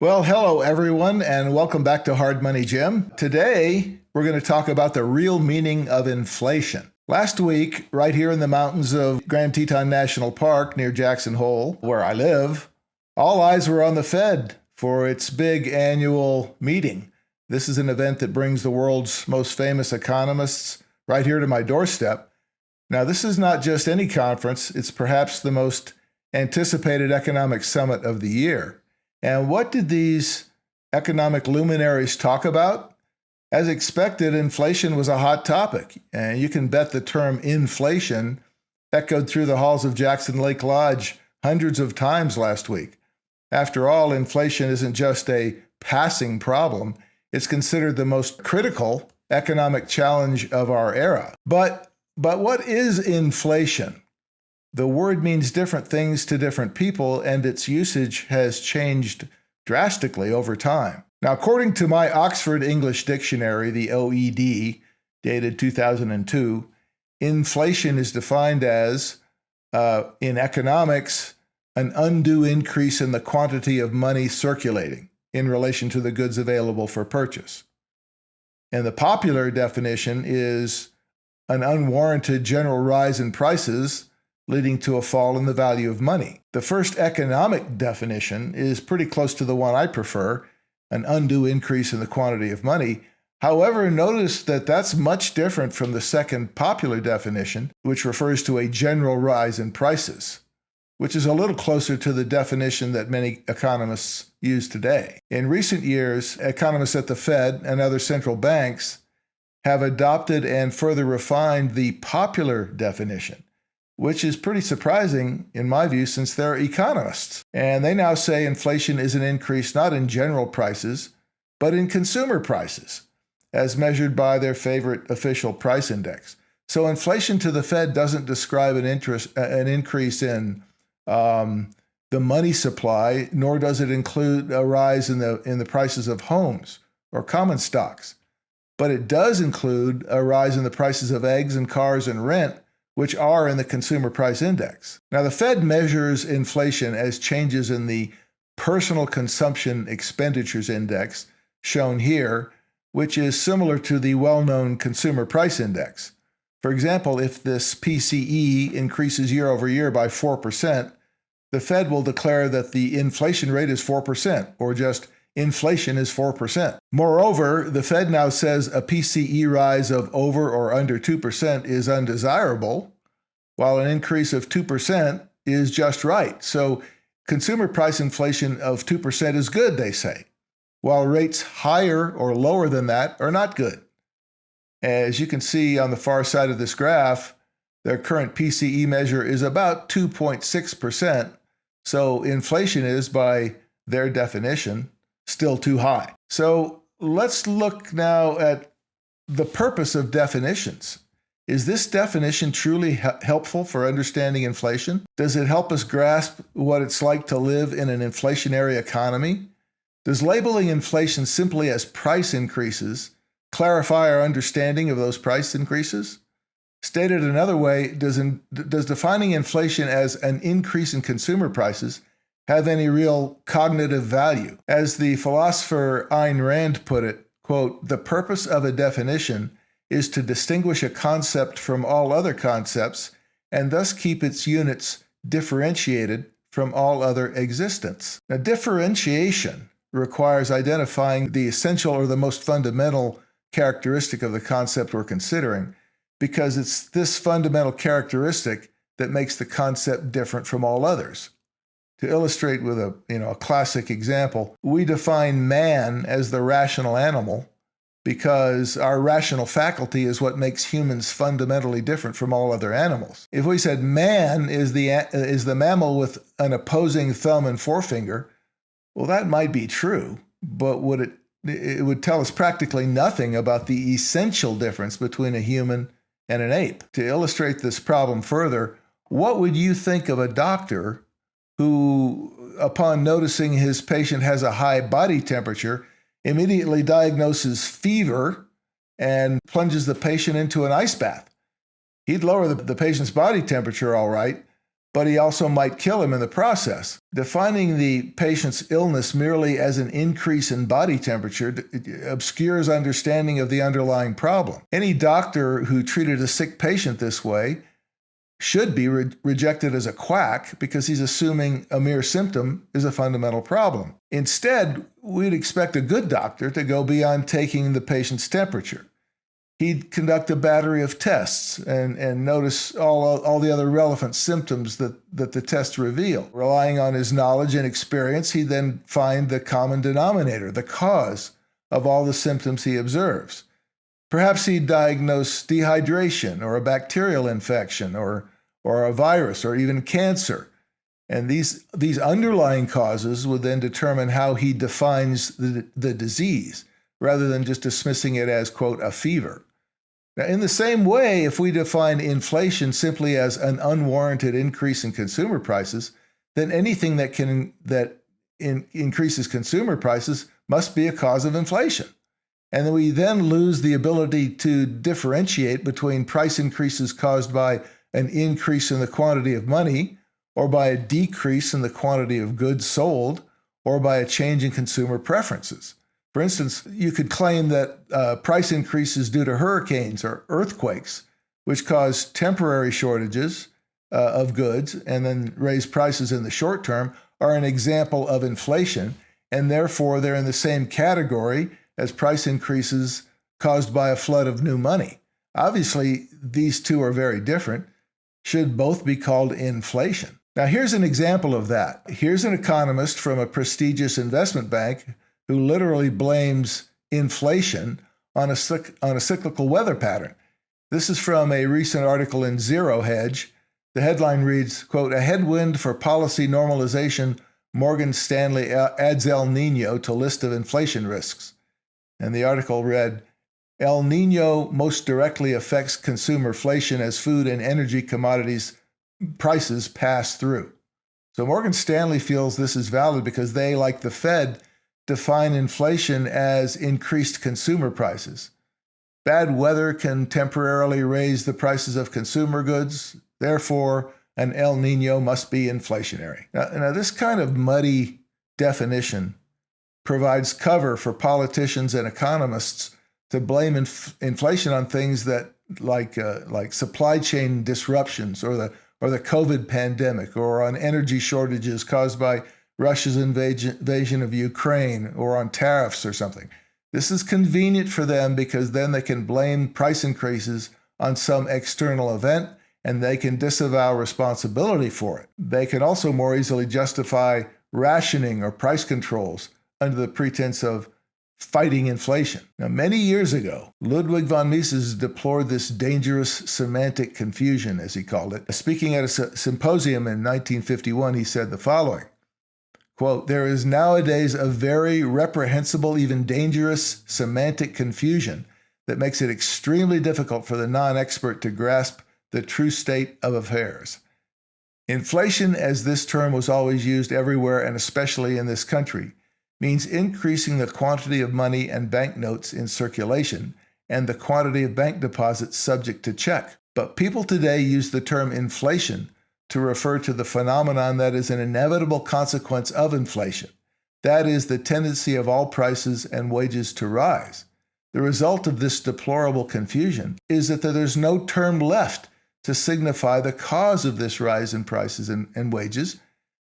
Well, hello everyone, and welcome back to Hard Money Jim. Today, we're going to talk about the real meaning of inflation. Last week, right here in the mountains of Grand Teton National Park near Jackson Hole, where I live, all eyes were on the Fed for its big annual meeting. This is an event that brings the world's most famous economists right here to my doorstep. Now, this is not just any conference, it's perhaps the most anticipated economic summit of the year. And what did these economic luminaries talk about? As expected, inflation was a hot topic, and you can bet the term inflation echoed through the halls of Jackson Lake Lodge hundreds of times last week. After all, inflation isn't just a passing problem, it's considered the most critical economic challenge of our era. But what is inflation? The word means different things to different people, and its usage has changed drastically over time. Now, according to my Oxford English Dictionary, the OED, dated 2002, inflation is defined as, in economics, an undue increase in the quantity of money circulating in relation to the goods available for purchase. And the popular definition is an unwarranted general rise in prices leading to a fall in the value of money. The first economic definition is pretty close to the one I prefer, an undue increase in the quantity of money. However, notice that that's much different from the second popular definition, which refers to a general rise in prices, which is a little closer to the definition that many economists use today. In recent years, economists at the Fed and other central banks have adopted and further refined the popular definition, which is pretty surprising in my view since they're economists. And they now say inflation is an increase not in general prices, but in consumer prices, as measured by their favorite official price index. So inflation to the Fed doesn't describe an increase in the money supply, nor does it include a rise in the prices of homes or common stocks. But it does include a rise in the prices of eggs and cars and rent, which are in the Consumer Price Index. Now, the Fed measures inflation as changes in the Personal Consumption Expenditures Index, shown here, which is similar to the well-known Consumer Price Index. For example, if this PCE increases year over year by 4%, the Fed will declare that the inflation rate is 4%, or just inflation is 4%. Moreover, the Fed now says a PCE rise of over or under 2% is undesirable, while an increase of 2% is just right. So consumer price inflation of 2% is good, they say, while rates higher or lower than that are not good. As you can see on the far side of this graph, their current PCE measure is about 2.6%, so inflation is, by their definition, still too high. So let's look now at the purpose of definitions. Is this definition truly helpful for understanding inflation? Does it help us grasp what it's like to live in an inflationary economy? Does labeling inflation simply as price increases clarify our understanding of those price increases? Stated another way, does defining inflation as an increase in consumer prices have any real cognitive value? As the philosopher Ayn Rand put it, quote, "The purpose of a definition is to distinguish a concept from all other concepts and thus keep its units differentiated from all other existence." Now, differentiation requires identifying the essential or the most fundamental characteristic of the concept we're considering, because it's this fundamental characteristic that makes the concept different from all others. To illustrate with a classic example, we define man as the rational animal because our rational faculty is what makes humans fundamentally different from all other animals. If we said man is the mammal with an opposing thumb and forefinger, well, that might be true, but it would tell us practically nothing about the essential difference between a human and an ape. To illustrate this problem further, what would you think of a doctor who, upon noticing his patient has a high body temperature, immediately diagnoses fever and plunges the patient into an ice bath? He'd lower the patient's body temperature all right, but he also might kill him in the process. Defining the patient's illness merely as an increase in body temperature obscures understanding of the underlying problem. Any doctor who treated a sick patient this way should be rejected as a quack because he's assuming a mere symptom is a fundamental problem. Instead, we'd expect a good doctor to go beyond taking the patient's temperature. He'd conduct a battery of tests and notice all the other relevant symptoms that the tests reveal. Relying on his knowledge and experience, he'd then find the common denominator, the cause of all the symptoms he observes. Perhaps he'd diagnose dehydration or a bacterial infection or a virus or even cancer. And these underlying causes would then determine how he defines the disease rather than just dismissing it as, quote, a fever. Now, in the same way, if we define inflation simply as an unwarranted increase in consumer prices, then anything that increases consumer prices must be a cause of inflation. And we then lose the ability to differentiate between price increases caused by an increase in the quantity of money, or by a decrease in the quantity of goods sold, or by a change in consumer preferences. For instance, you could claim that price increases due to hurricanes or earthquakes, which cause temporary shortages of goods and then raise prices in the short term, are an example of inflation, and therefore they're in the same category as price increases caused by a flood of new money. Obviously, these two are very different, should both be called inflation. Now, here's an example of that. Here's an economist from a prestigious investment bank who literally blames inflation on a cyclical weather pattern. This is from a recent article in Zero Hedge. The headline reads, quote, "A headwind for policy normalization, Morgan Stanley adds El Nino to list of inflation risks." And the article read, "El Nino most directly affects consumer inflation as food and energy commodities prices pass through." So Morgan Stanley feels this is valid because they, like the Fed, define inflation as increased consumer prices. Bad weather can temporarily raise the prices of consumer goods. Therefore, an El Nino must be inflationary. Now this kind of muddy definition provides cover for politicians and economists to blame inflation on things that like supply chain disruptions or the COVID pandemic, or on energy shortages caused by Russia's invasion of Ukraine, or on tariffs or something. This is convenient for them because then they can blame price increases on some external event and they can disavow responsibility for it. They can also more easily justify rationing or price controls under the pretense of fighting inflation. Now, many years ago, Ludwig von Mises deplored this dangerous semantic confusion, as he called it. Speaking at a symposium in 1951, he said the following, quote, "There is nowadays a very reprehensible, even dangerous semantic confusion that makes it extremely difficult for the non-expert to grasp the true state of affairs. Inflation, as this term was always used everywhere and especially in this country, means increasing the quantity of money and banknotes in circulation and the quantity of bank deposits subject to check. But people today use the term inflation to refer to the phenomenon that is an inevitable consequence of inflation. That is the tendency of all prices and wages to rise. The result of this deplorable confusion is that there's no term left to signify the cause of this rise in prices and wages.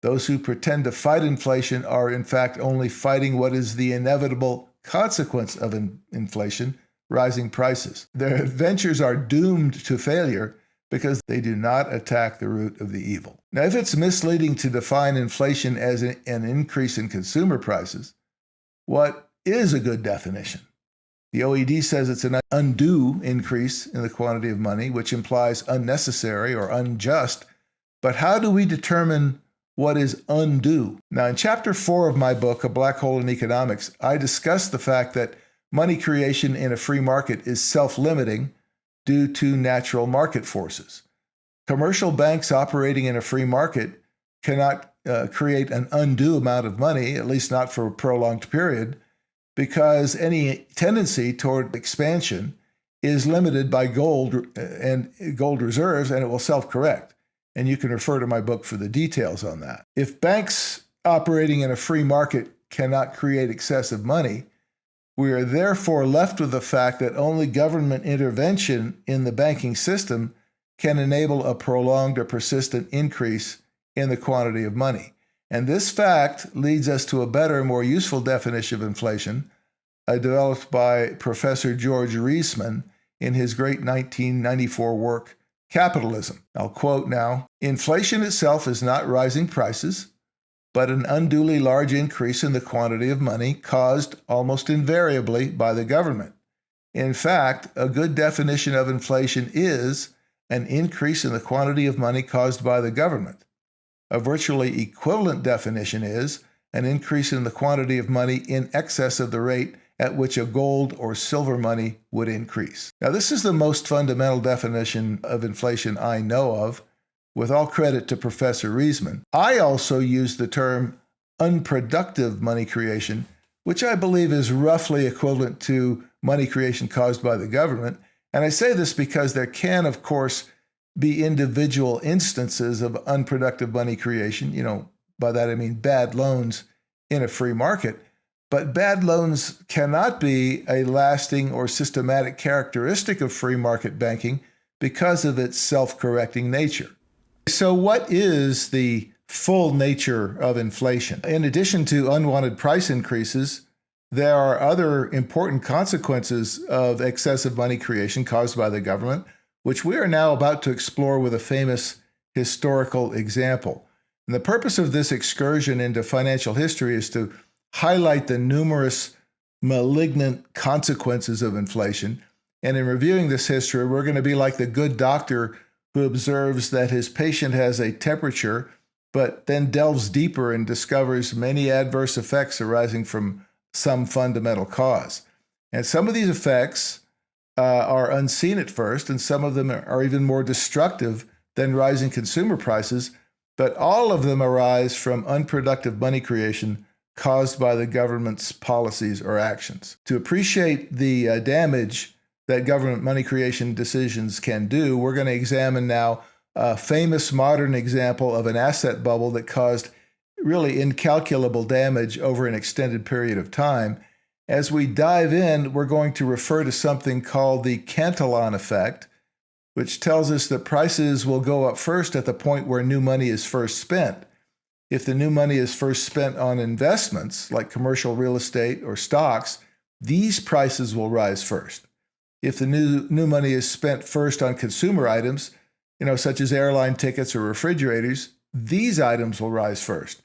Those who pretend to fight inflation are in fact only fighting what is the inevitable consequence of inflation, rising prices. Their ventures are doomed to failure because they do not attack the root of the evil." Now, if it's misleading to define inflation as an increase in consumer prices, what is a good definition? The OECD says it's an undue increase in the quantity of money, which implies unnecessary or unjust. But how do we determine what is undue? Now, in Chapter 4 of my book, A Black Hole in Economics, I discuss the fact that money creation in a free market is self-limiting due to natural market forces. Commercial banks operating in a free market cannot create an undue amount of money, at least not for a prolonged period, because any tendency toward expansion is limited by gold and gold reserves, and it will self-correct. And you can refer to my book for the details on that. If banks operating in a free market cannot create excessive money, we are therefore left with the fact that only government intervention in the banking system can enable a prolonged or persistent increase in the quantity of money. And this fact leads us to a better, more useful definition of inflation, developed by Professor George Reisman in his great 1994 work, Capitalism. I'll quote now, "Inflation itself is not rising prices, but an unduly large increase in the quantity of money caused almost invariably by the government. In fact, a good definition of inflation is an increase in the quantity of money caused by the government. A virtually equivalent definition is an increase in the quantity of money in excess of the rate at which a gold or silver money would increase." Now, this is the most fundamental definition of inflation I know of, with all credit to Professor Reisman. I also use the term unproductive money creation, which I believe is roughly equivalent to money creation caused by the government. And I say this because there can, of course, be individual instances of unproductive money creation. By that I mean bad loans in a free market. But bad loans cannot be a lasting or systematic characteristic of free market banking because of its self-correcting nature. So what is the full nature of inflation? In addition to unwanted price increases, there are other important consequences of excessive money creation caused by the government, which we are now about to explore with a famous historical example. And the purpose of this excursion into financial history is to highlight the numerous malignant consequences of inflation. And in reviewing this history, we're going to be like the good doctor who observes that his patient has a temperature, but then delves deeper and discovers many adverse effects arising from some fundamental cause. And some of these effects are unseen at first, and some of them are even more destructive than rising consumer prices, but all of them arise from unproductive money creation caused by the government's policies or actions. To appreciate the damage that government money creation decisions can do, we're going to examine now a famous modern example of an asset bubble that caused really incalculable damage over an extended period of time. As we dive in, we're going to refer to something called the Cantillon Effect, which tells us that prices will go up first at the point where new money is first spent. If the new money is first spent on investments like commercial real estate or stocks, these prices will rise first. If the new money is spent first on consumer items, such as airline tickets or refrigerators, these items will rise first.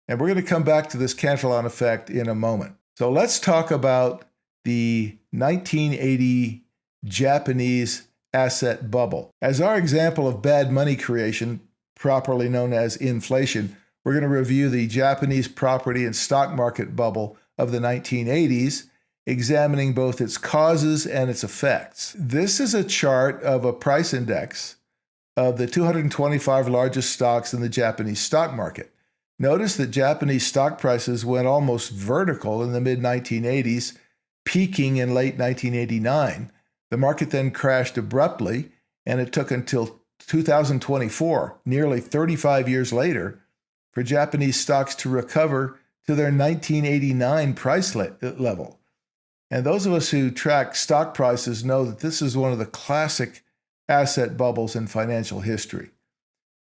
And we're going to come back to this Cantillon effect in a moment. So let's talk about the 1980 Japanese asset bubble. As our example of bad money creation, properly known as inflation, we're going to review the Japanese property and stock market bubble of the 1980s, examining both its causes and its effects. This is a chart of a price index of the 225 largest stocks in the Japanese stock market. Notice that Japanese stock prices went almost vertical in the mid-1980s, peaking in late 1989. The market then crashed abruptly, and it took until 2024, nearly 35 years later, for Japanese stocks to recover to their 1989 price level. And those of us who track stock prices know that this is one of the classic asset bubbles in financial history.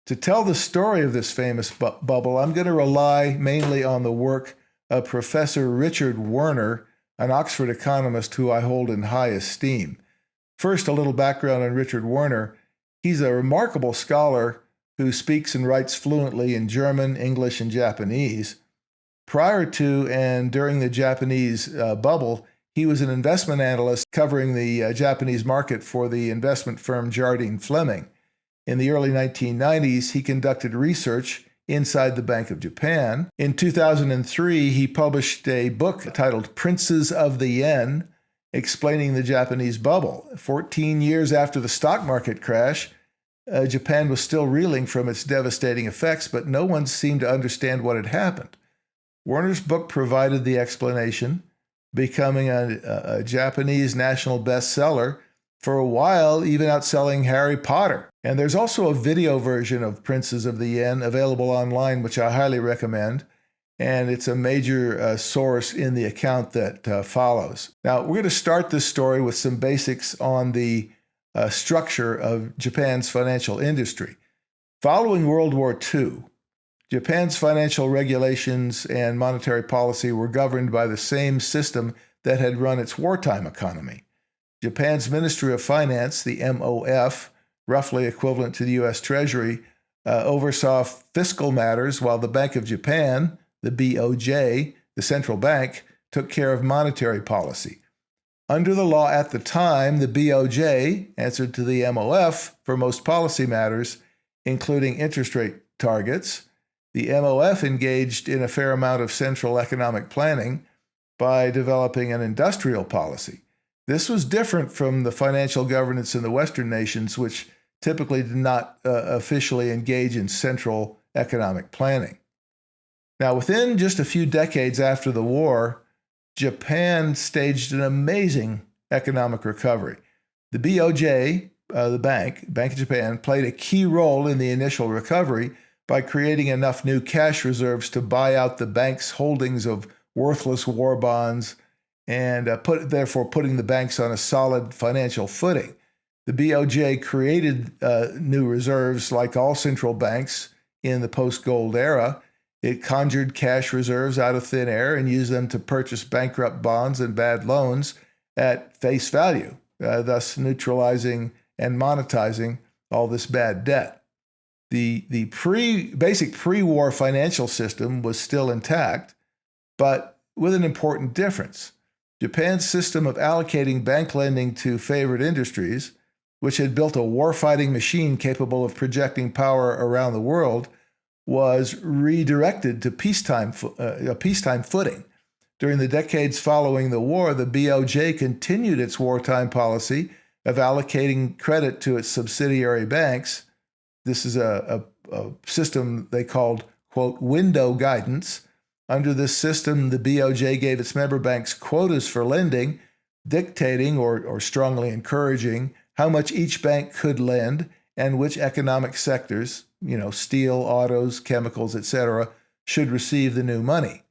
To tell the story of this famous bubble, I'm going to rely mainly on the work of Professor Richard Werner, an Oxford economist who I hold in high esteem. First, a little background on Richard Werner. He's a remarkable scholar who speaks and writes fluently in German, English, and Japanese. Prior to and during the Japanese bubble, he was an investment analyst covering the Japanese market for the investment firm Jardine Fleming. In the early 1990s, he conducted research inside the Bank of Japan. In 2003, he published a book titled Princes of the Yen, explaining the Japanese bubble. 14 years after the stock market crash, Japan was still reeling from its devastating effects, but no one seemed to understand what had happened. Werner's book provided the explanation, becoming a Japanese national bestseller for a while even outselling Harry Potter. And there's also a video version of Princes of the Yen available online, which I highly recommend. And it's a major source in the account that follows. Now, we're going to start this story with some basics on the structure of Japan's financial industry. Following World War II, Japan's financial regulations and monetary policy were governed by the same system that had run its wartime economy. Japan's Ministry of Finance, the MOF, roughly equivalent to the U.S. Treasury, oversaw fiscal matters, while the Bank of Japan, the BOJ, the central bank, took care of monetary policy. Under the law at the time, the BOJ answered to the MOF for most policy matters, including interest rate targets. The MOF engaged in a fair amount of central economic planning by developing an industrial policy. This was different from the financial governance in the Western nations, which typically did not officially engage in central economic planning. Now, within just a few decades after the war, Japan staged an amazing economic recovery. The BOJ, the Bank of Japan, played a key role in the initial recovery by creating enough new cash reserves to buy out the bank's holdings of worthless war bonds and therefore putting the banks on a solid financial footing. The BOJ created new reserves like all central banks in the post-gold era. It conjured cash reserves out of thin air and used them to purchase bankrupt bonds and bad loans at face value, thus neutralizing and monetizing all this bad debt. The basic pre-war financial system was still intact, but with an important difference. Japan's system of allocating bank lending to favored industries, which had built a war-fighting machine capable of projecting power around the world, was redirected to a peacetime footing. During the decades following the war, the BOJ continued its wartime policy of allocating credit to its subsidiary banks. This is a system they called, quote, window guidance. Under this system, the BOJ gave its member banks quotas for lending, dictating or strongly encouraging how much each bank could lend and which economic sectors, steel, autos, chemicals, etc., should receive the new money.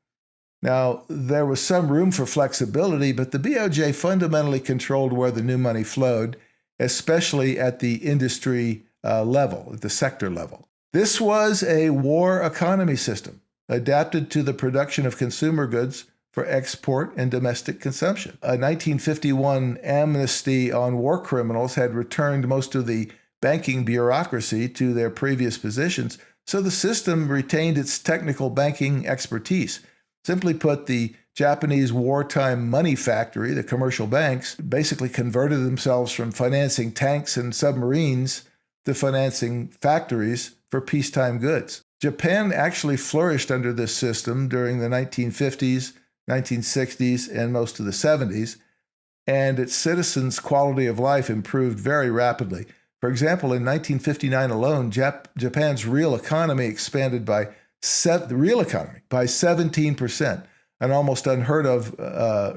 Now, there was some room for flexibility, but the BOJ fundamentally controlled where the new money flowed, especially at the industry level, at the sector level. This was a war economy system adapted to the production of consumer goods for export and domestic consumption. A 1951 amnesty on war criminals had returned most of the banking bureaucracy to their previous positions, so the system retained its technical banking expertise. Simply put, the Japanese wartime money factory, the commercial banks, basically converted themselves from financing tanks and submarines to financing factories for peacetime goods. Japan actually flourished under this system during the 1950s, 1960s, and most of the 70s, and its citizens' quality of life improved very rapidly. For example, in 1959 alone, Japan's real economy expanded by 17%, an almost unheard of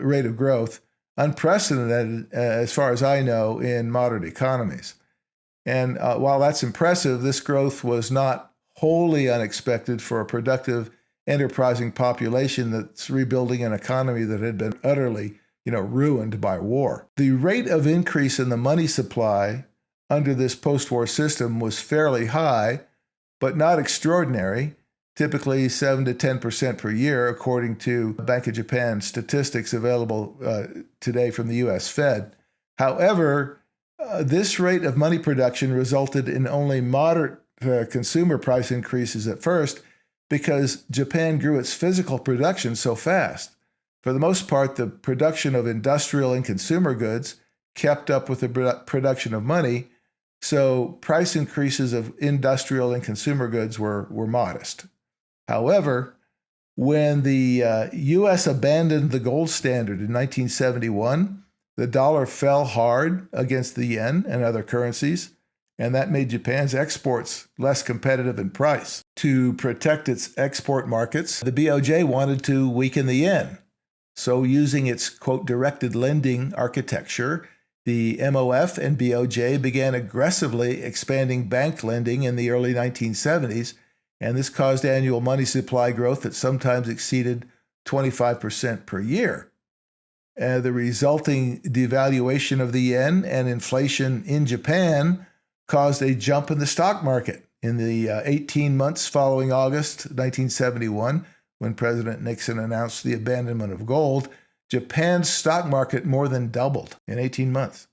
rate of growth, unprecedented, as far as I know, in modern economies. And while that's impressive, this growth was not wholly unexpected for a productive, enterprising population that's rebuilding an economy that had been utterly, ruined by war. The rate of increase in the money supply under this post-war system was fairly high, but not extraordinary, typically 7 to 10% per year, according to Bank of Japan statistics available today from the U.S. Fed. However, this rate of money production resulted in only moderate consumer price increases at first because Japan grew its physical production so fast. For the most part, the production of industrial and consumer goods kept up with the production of money, so price increases of industrial and consumer goods were modest. However, when the U.S. abandoned the gold standard in 1971, the dollar fell hard against the yen and other currencies, and that made Japan's exports less competitive in price. To protect its export markets, the BOJ wanted to weaken the yen. So using its, quote, directed lending architecture, The MOF and BOJ began aggressively expanding bank lending in the early 1970s, and this caused annual money supply growth that sometimes exceeded 25% per year. The resulting devaluation of the yen and inflation in Japan caused a jump in the stock market. In the 18 months following August 1971, when President Nixon announced the abandonment of gold, Japan's stock market more than doubled in 18 months.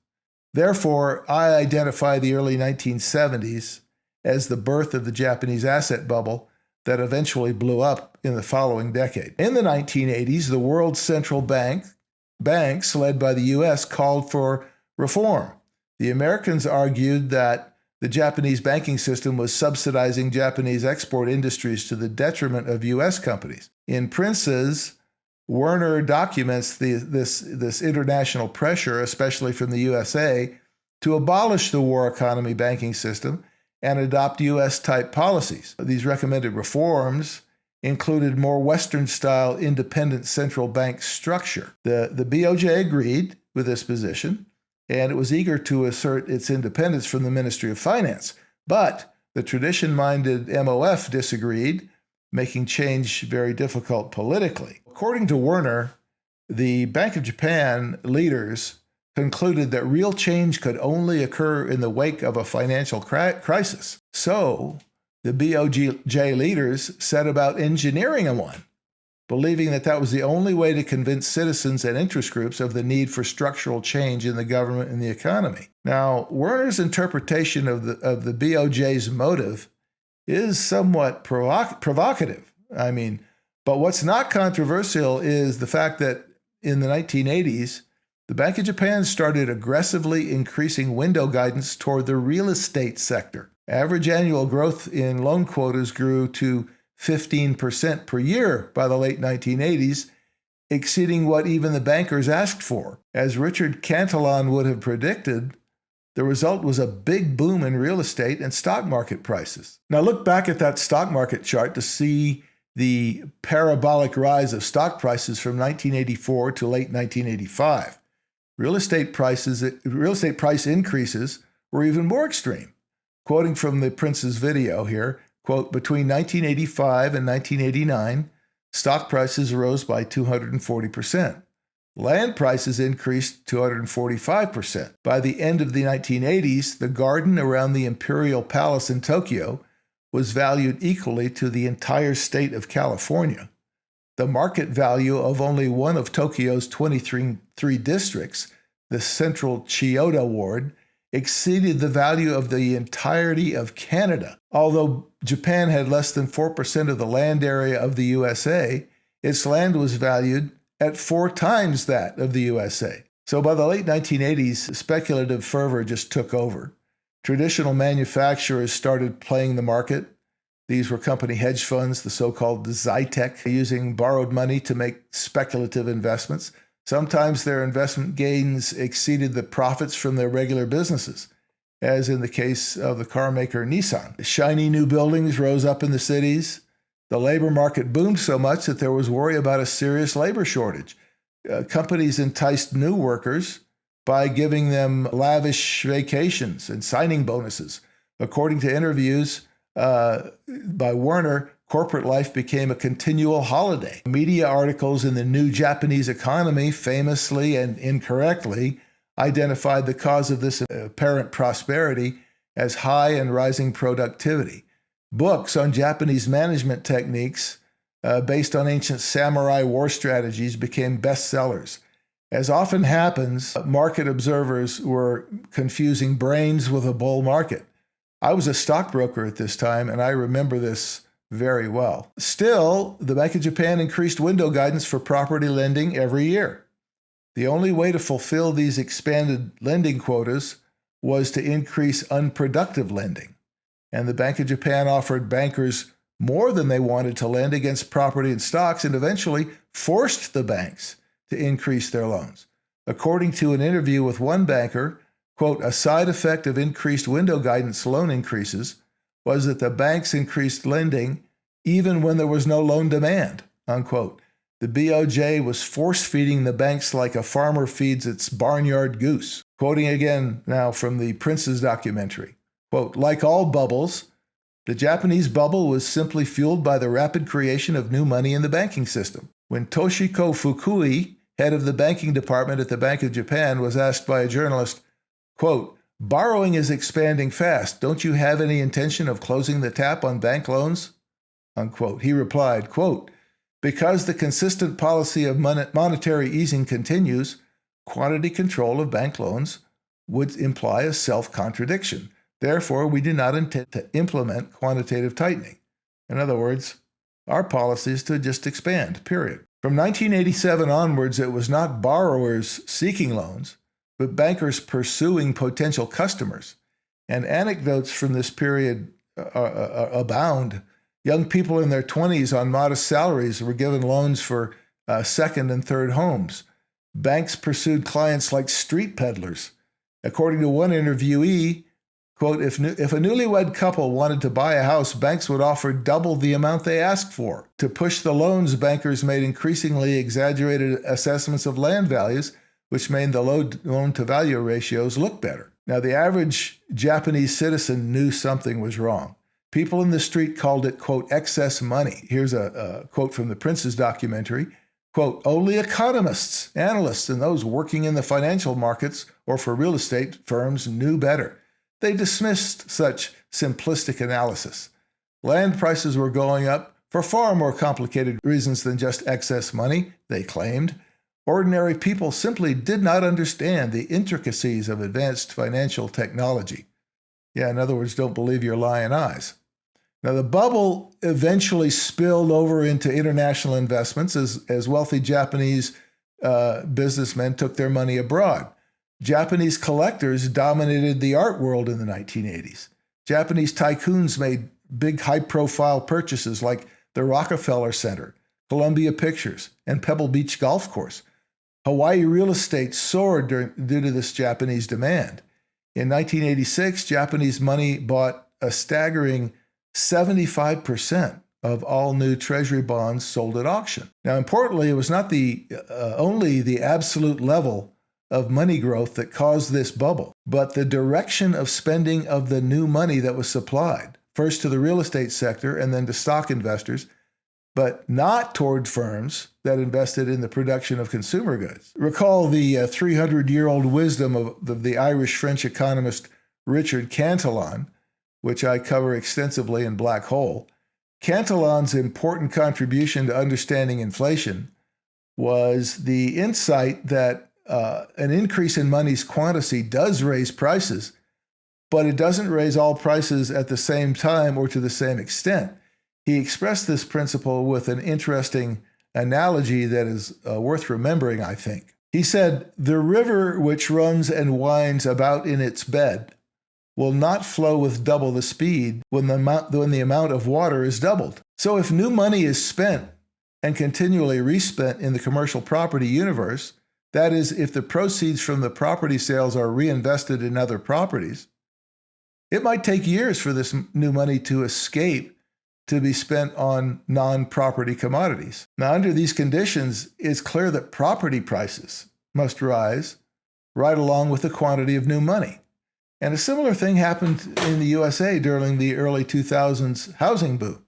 Therefore, I identify the early 1970s as the birth of the Japanese asset bubble that eventually blew up in the following decade. In the 1980s, the world's central banks, led by the U.S., called for reform. The Americans argued that the Japanese banking system was subsidizing Japanese export industries to the detriment of U.S. companies. In Prince's, Werner documents this international pressure, especially from the USA, to abolish the war economy banking system and adopt U.S.-type policies. These recommended reforms included more Western-style independent central bank structure. The BOJ agreed with this position, and it was eager to assert its independence from the Ministry of Finance. But the tradition-minded MOF disagreed, making change very difficult politically. According to Werner, the Bank of Japan leaders concluded that real change could only occur in the wake of a financial crisis. So the BOJ leaders set about engineering one, believing that that was the only way to convince citizens and interest groups of the need for structural change in the government and the economy. Now, Werner's interpretation of the BOJ's motive is somewhat provocative. But what's not controversial is the fact that in the 1980s, the Bank of Japan started aggressively increasing window guidance toward the real estate sector. Average annual growth in loan quotas grew to 15% per year by the late 1980s, exceeding what even the bankers asked for. As Richard Cantillon would have predicted, the result was a big boom in real estate and stock market prices. Now look back at that stock market chart to see the parabolic rise of stock prices from 1984 to late 1985. Real estate price increases were even more extreme. Quoting from the Prince's video here, quote, between 1985 and 1989, stock prices rose by 240%. Land prices increased 245%. By the end of the 1980s, the garden around the Imperial Palace in Tokyo was valued equally to the entire state of California. The market value of only one of Tokyo's 23 districts, the Central Chiyoda Ward, exceeded the value of the entirety of Canada. Although Japan had less than 4% of the land area of the USA, its land was valued at 4 times that of the USA. So by the late 1980s, speculative fervor just took over. Traditional manufacturers started playing the market. These were company hedge funds, the so-called Zytec, using borrowed money to make speculative investments. Sometimes their investment gains exceeded the profits from their regular businesses, as in the case of the car maker Nissan. Shiny new buildings rose up in the cities. The labor market boomed so much that there was worry about a serious labor shortage. Companies enticed new workers by giving them lavish vacations and signing bonuses. According to interviews by Werner, corporate life became a continual holiday. Media articles in the New Japanese Economy famously and incorrectly identified the cause of this apparent prosperity as high and rising productivity. Books on Japanese management techniques based on ancient samurai war strategies became bestsellers. As often happens, market observers were confusing brains with a bull market. I was a stockbroker at this time, and I remember this very well. Still, the Bank of Japan increased window guidance for property lending every year. The only way to fulfill these expanded lending quotas was to increase unproductive lending. And the Bank of Japan offered bankers more than they wanted to lend against property and stocks, and eventually forced the banks to increase their loans. According to an interview with one banker, quote, a side effect of increased window guidance loan increases was that the banks increased lending even when there was no loan demand, unquote. The BOJ was force-feeding the banks like a farmer feeds its barnyard goose. Quoting again now from the Prince's documentary, quote, like all bubbles, the Japanese bubble was simply fueled by the rapid creation of new money in the banking system. When Toshiko Fukui, head of the banking department at the Bank of Japan, was asked by a journalist, quote, borrowing is expanding fast. Don't you have any intention of closing the tap on bank loans? Unquote. He replied, quote, because the consistent policy of monetary easing continues, quantity control of bank loans would imply a self-contradiction. Therefore, we do not intend to implement quantitative tightening. In other words, our policy is to just expand, period. From 1987 onwards, it was not borrowers seeking loans, but bankers pursuing potential customers. And anecdotes from this period abound. Young people in their 20s on modest salaries were given loans for second and third homes. Banks pursued clients like street peddlers. According to one interviewee, quote, if a newlywed couple wanted to buy a house, banks would offer double the amount they asked for. To push the loans, bankers made increasingly exaggerated assessments of land values, which made the low loan-to-value ratios look better. Now, the average Japanese citizen knew something was wrong. People in the street called it, quote, excess money. Here's a quote from the Prince's documentary. Quote, only economists, analysts, and those working in the financial markets or for real estate firms knew better. They dismissed such simplistic analysis. Land prices were going up for far more complicated reasons than just excess money, they claimed. Ordinary people simply did not understand the intricacies of advanced financial technology. Yeah, in other words, don't believe your lying eyes. Now, the bubble eventually spilled over into international investments as wealthy Japanese businessmen took their money abroad. Japanese collectors dominated the art world in the 1980s. Japanese tycoons made big high-profile purchases like the Rockefeller Center, Columbia Pictures, and Pebble Beach Golf Course. Hawaii real estate soared due to this Japanese demand. In 1986, Japanese money bought a staggering 75% of all new treasury bonds sold at auction. Now, importantly, it was not only the absolute level of money growth that caused this bubble, but the direction of spending of the new money that was supplied, first to the real estate sector and then to stock investors, but not toward firms that invested in the production of consumer goods. Recall the 300-year-old wisdom of the Irish-French economist Richard Cantillon, which I cover extensively in Black Hole. Cantillon's important contribution to understanding inflation was the insight that an increase in money's quantity does raise prices, but it doesn't raise all prices at the same time or to the same extent. He expressed this principle with an interesting analogy that is worth remembering, I think. He said, the river which runs and winds about in its bed will not flow with double the speed when the amount of water is doubled. So if new money is spent and continually respent in the commercial property universe, that is, if the proceeds from the property sales are reinvested in other properties, it might take years for this new money to escape to be spent on non-property commodities. Now, under these conditions, it's clear that property prices must rise right along with the quantity of new money. And a similar thing happened in the USA during the early 2000s housing boom.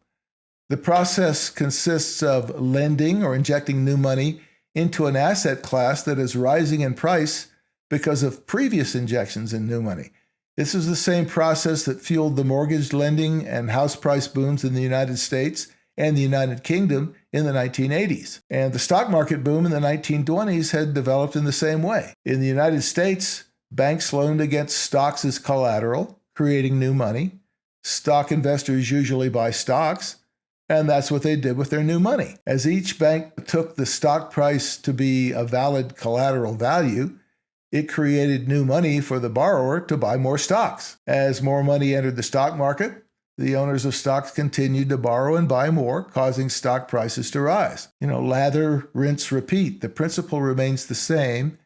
The process consists of lending or injecting new money into an asset class that is rising in price because of previous injections in new money. This is the same process that fueled the mortgage lending and house price booms in the United States and the United Kingdom in the 1980s. And the stock market boom in the 1920s had developed in the same way. In the United States, banks loaned against stocks as collateral, creating new money. Stock investors usually buy stocks, and that's what they did with their new money. As each bank took the stock price to be a valid collateral value, it created new money for the borrower to buy more stocks. As more money entered the stock market, the owners of stocks continued to borrow and buy more, causing stock prices to rise. Lather, rinse, repeat. The principle remains the same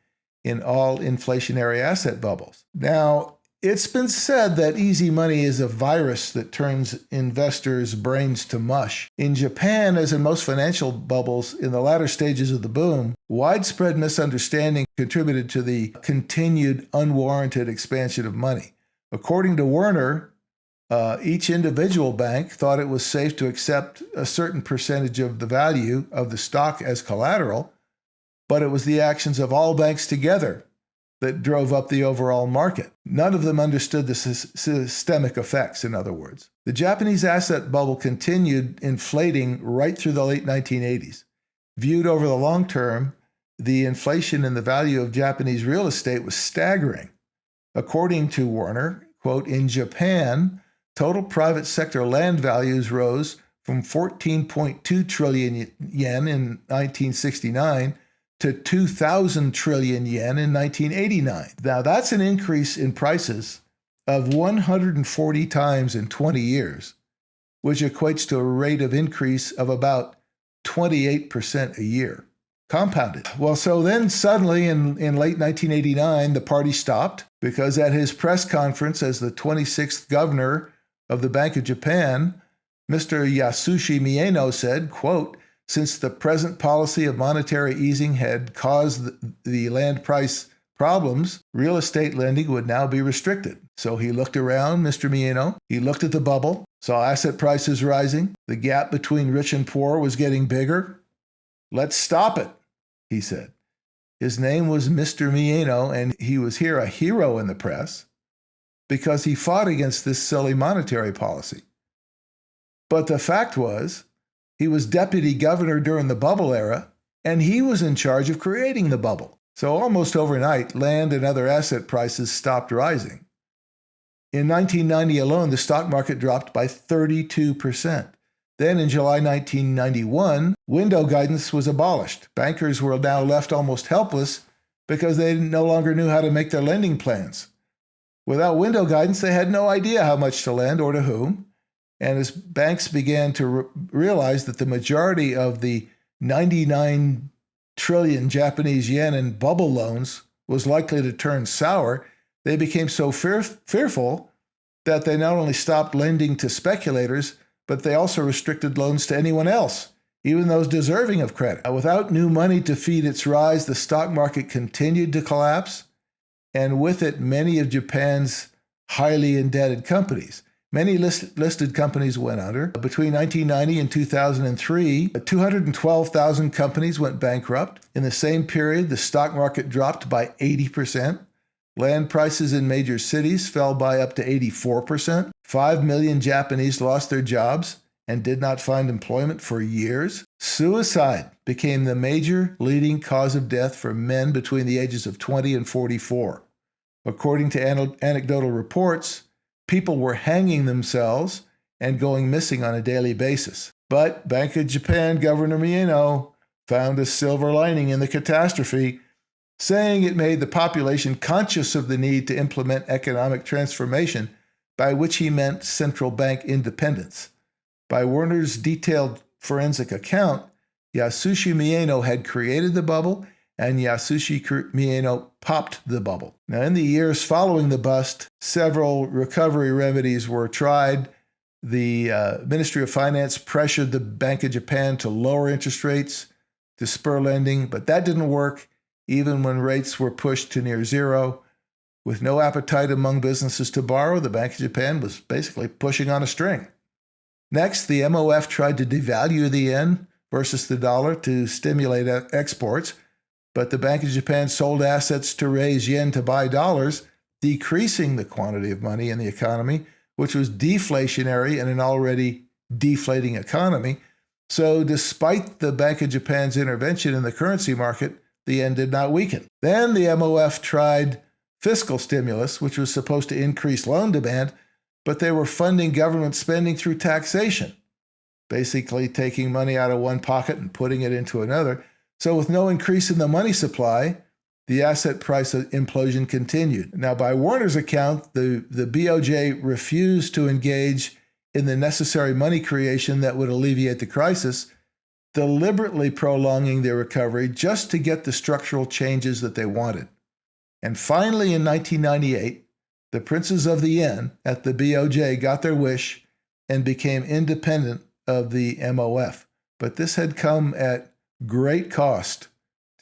in all inflationary asset bubbles. Now, It's been said that easy money is a virus that turns investors' brains to mush. In Japan, as in most financial bubbles in the latter stages of the boom, widespread misunderstanding contributed to the continued unwarranted expansion of money. According to Werner, each individual bank thought it was safe to accept a certain percentage of the value of the stock as collateral, but it was the actions of all banks together that drove up the overall market. None of them understood the systemic effects, in other words. The Japanese asset bubble continued inflating right through the late 1980s. Viewed over the long term, the inflation in the value of Japanese real estate was staggering. According to Werner, quote, in Japan, total private sector land values rose from 14.2 trillion yen in 1969 to 2,000 trillion yen in 1989. Now, that's an increase in prices of 140 times in 20 years, which equates to a rate of increase of about 28% a year, compounded. Well, so then suddenly in late 1989, the party stopped because at his press conference as the 26th governor of the Bank of Japan, Mr. Yasushi Mieno said, quote, since the present policy of monetary easing had caused the land price problems, real estate lending would now be restricted. So he looked around, Mr. Mieno. He looked at the bubble, saw asset prices rising. The gap between rich and poor was getting bigger. Let's stop it, he said. His name was Mr. Mieno, and he was here a hero in the press because he fought against this silly monetary policy. But the fact was, he was deputy governor during the bubble era, and he was in charge of creating the bubble. So almost overnight, land and other asset prices stopped rising. In 1990 alone, the stock market dropped by 32%. Then in July 1991, window guidance was abolished. Bankers were now left almost helpless because they no longer knew how to make their lending plans. Without window guidance, they had no idea how much to lend or to whom. And as banks began to realize that the majority of the 99 trillion Japanese yen in bubble loans was likely to turn sour, they became so fearful that they not only stopped lending to speculators, but they also restricted loans to anyone else, even those deserving of credit. Without new money to feed its rise, the stock market continued to collapse, and with it, many of Japan's highly indebted companies. Many listed companies went under. Between 1990 and 2003, 212,000 companies went bankrupt. In the same period, the stock market dropped by 80%. Land prices in major cities fell by up to 84%. 5 million Japanese lost their jobs and did not find employment for years. Suicide became the major leading cause of death for men between the ages of 20 and 44. According to anecdotal reports, people were hanging themselves and going missing on a daily basis. But Bank of Japan Governor Mieno found a silver lining in the catastrophe, saying it made the population conscious of the need to implement economic transformation, by which he meant central bank independence. By Werner's detailed forensic account, Yasushi Mieno had created the bubble, and Yasushi Mieno popped the bubble. Now, in the years following the bust, several recovery remedies were tried. The Ministry of Finance pressured the Bank of Japan to lower interest rates to spur lending, but that didn't work, even when rates were pushed to near zero. With no appetite among businesses to borrow, the Bank of Japan was basically pushing on a string. Next, the MOF tried to devalue the yen versus the dollar to stimulate exports, but the Bank of Japan sold assets to raise yen to buy dollars, decreasing the quantity of money in the economy, which was deflationary in an already deflating economy. So despite the Bank of Japan's intervention in the currency market, the yen did not weaken. Then the MOF tried fiscal stimulus, which was supposed to increase loan demand, but they were funding government spending through taxation, basically taking money out of one pocket and putting it into another. So with no increase in the money supply, the asset price implosion continued. Now, by Werner's account, the BOJ refused to engage in the necessary money creation that would alleviate the crisis, deliberately prolonging their recovery just to get the structural changes that they wanted. And finally, in 1998, The princes of the yen at the BOJ got their wish and became independent of the MOF. But this had come at great cost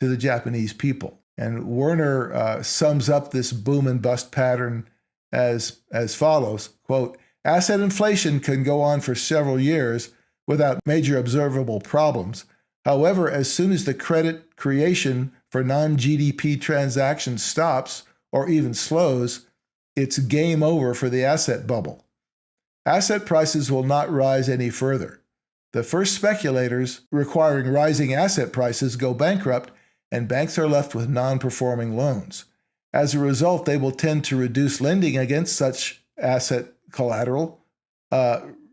to the Japanese people. And Werner sums up this boom and bust pattern as follows, quote, asset inflation can go on for several years without major observable problems. However, as soon as the credit creation for non-GDP transactions stops or even slows, it's game over for the asset bubble. Asset prices will not rise any further. The first speculators requiring rising asset prices go bankrupt, and banks are left with non-performing loans. As a result, they will tend to reduce lending against such asset collateral,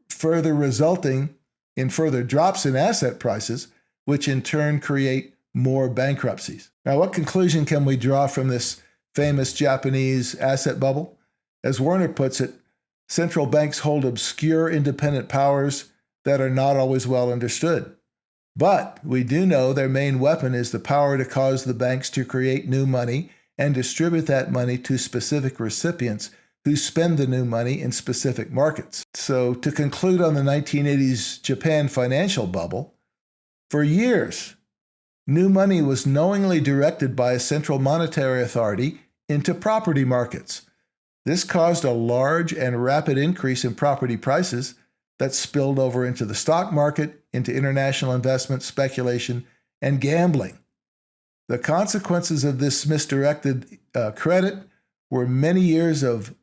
further resulting in further drops in asset prices, which in turn create more bankruptcies. Now, what conclusion can we draw from this famous Japanese asset bubble? As Werner puts it, central banks hold obscure independent powers that are not always well understood. But we do know their main weapon is the power to cause the banks to create new money and distribute that money to specific recipients who spend the new money in specific markets. So to conclude on the 1980s Japan financial bubble, for years, new money was knowingly directed by a central monetary authority into property markets. This caused a large and rapid increase in property prices that spilled over into the stock market, into international investment, speculation, and gambling. The consequences of this misdirected credit were many years of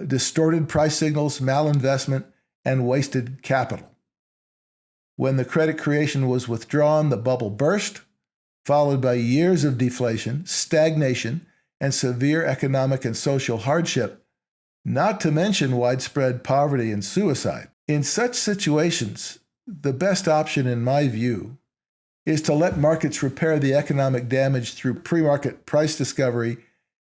distorted price signals, malinvestment, and wasted capital. When the credit creation was withdrawn, the bubble burst, followed by years of deflation, stagnation, and severe economic and social hardship, not to mention widespread poverty and suicide. In such situations, the best option, in my view, is to let markets repair the economic damage through pre-market price discovery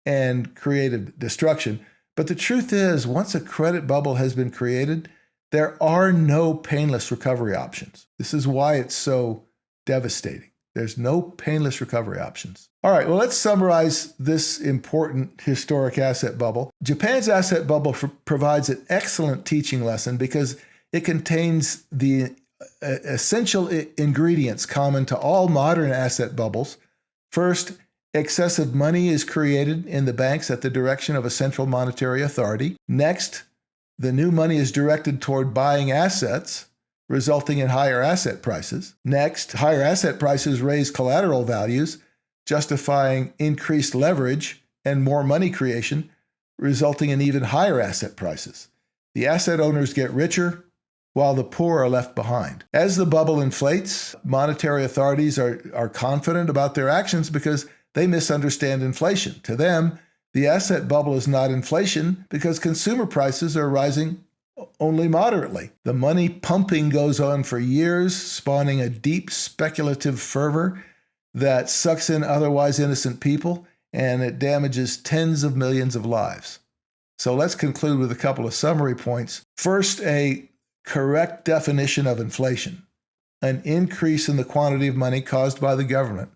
and creative destruction. But the truth is, once a credit bubble has been created, there are no painless recovery options. This is why it's so devastating. There's no painless recovery options. All right, well, let's summarize this important historic asset bubble. Japan's asset bubble provides an excellent teaching lesson because it contains the essential ingredients common to all modern asset bubbles. First, excessive money is created in the banks at the direction of a central monetary authority. Next, the new money is directed toward buying assets, resulting in higher asset prices. Next, higher asset prices raise collateral values, justifying increased leverage and more money creation, resulting in even higher asset prices. The asset owners get richer, while the poor are left behind. As the bubble inflates, monetary authorities are confident about their actions because they misunderstand inflation. To them, the asset bubble is not inflation because consumer prices are rising only moderately. The money pumping goes on for years, spawning a deep speculative fervor that sucks in otherwise innocent people, and it damages tens of millions of lives. So let's conclude with a couple of summary points. First, a correct definition of inflation. An increase in the quantity of money caused by the government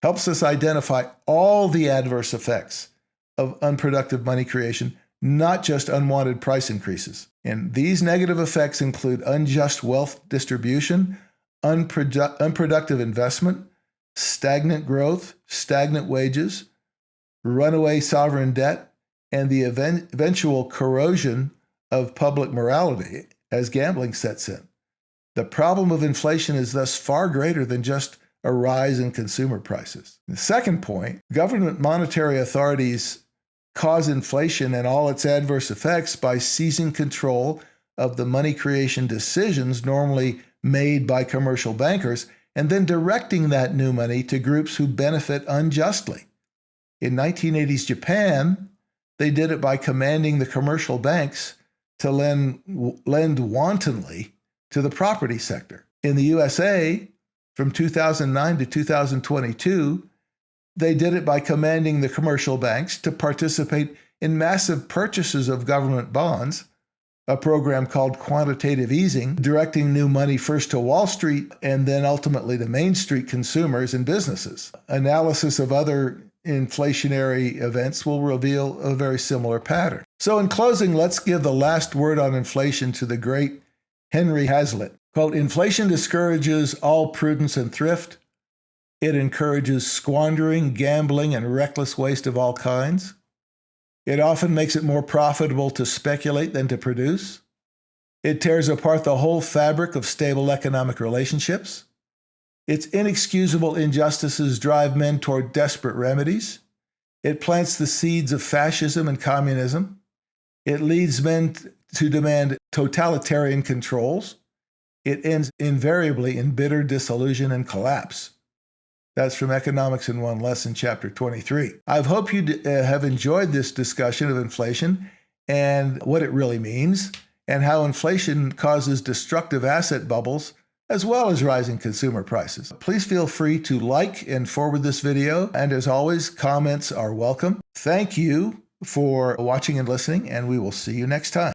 helps us identify all the adverse effects of unproductive money creation, not just unwanted price increases. And these negative effects include unjust wealth distribution, unproductive investment, stagnant growth, stagnant wages, runaway sovereign debt, and the eventual corrosion of public morality as gambling sets in. The problem of inflation is thus far greater than just a rise in consumer prices. The second point, government monetary authorities cause inflation and all its adverse effects by seizing control of the money creation decisions normally made by commercial bankers and then directing that new money to groups who benefit unjustly. In 1980s Japan, they did it by commanding the commercial banks to lend wantonly to the property sector. In the USA, from 2009 to 2022, they did it by commanding the commercial banks to participate in massive purchases of government bonds, a program called quantitative easing, directing new money first to Wall Street and then ultimately to Main Street consumers and businesses. Analysis of other inflationary events will reveal a very similar pattern. So in closing, let's give the last word on inflation to the great Henry Hazlitt. Quote, inflation discourages all prudence and thrift. It encourages squandering, gambling, and reckless waste of all kinds. It often makes it more profitable to speculate than to produce. It tears apart the whole fabric of stable economic relationships. Its inexcusable injustices drive men toward desperate remedies. It plants the seeds of fascism and communism. It leads men to demand totalitarian controls. It ends invariably in bitter disillusion and collapse. That's from Economics in One Lesson, Chapter 23. I hope you have enjoyed this discussion of inflation and what it really means, and how inflation causes destructive asset bubbles, as well as rising consumer prices. Please feel free to like and forward this video, and as always, comments are welcome. Thank you for watching and listening, and we will see you next time.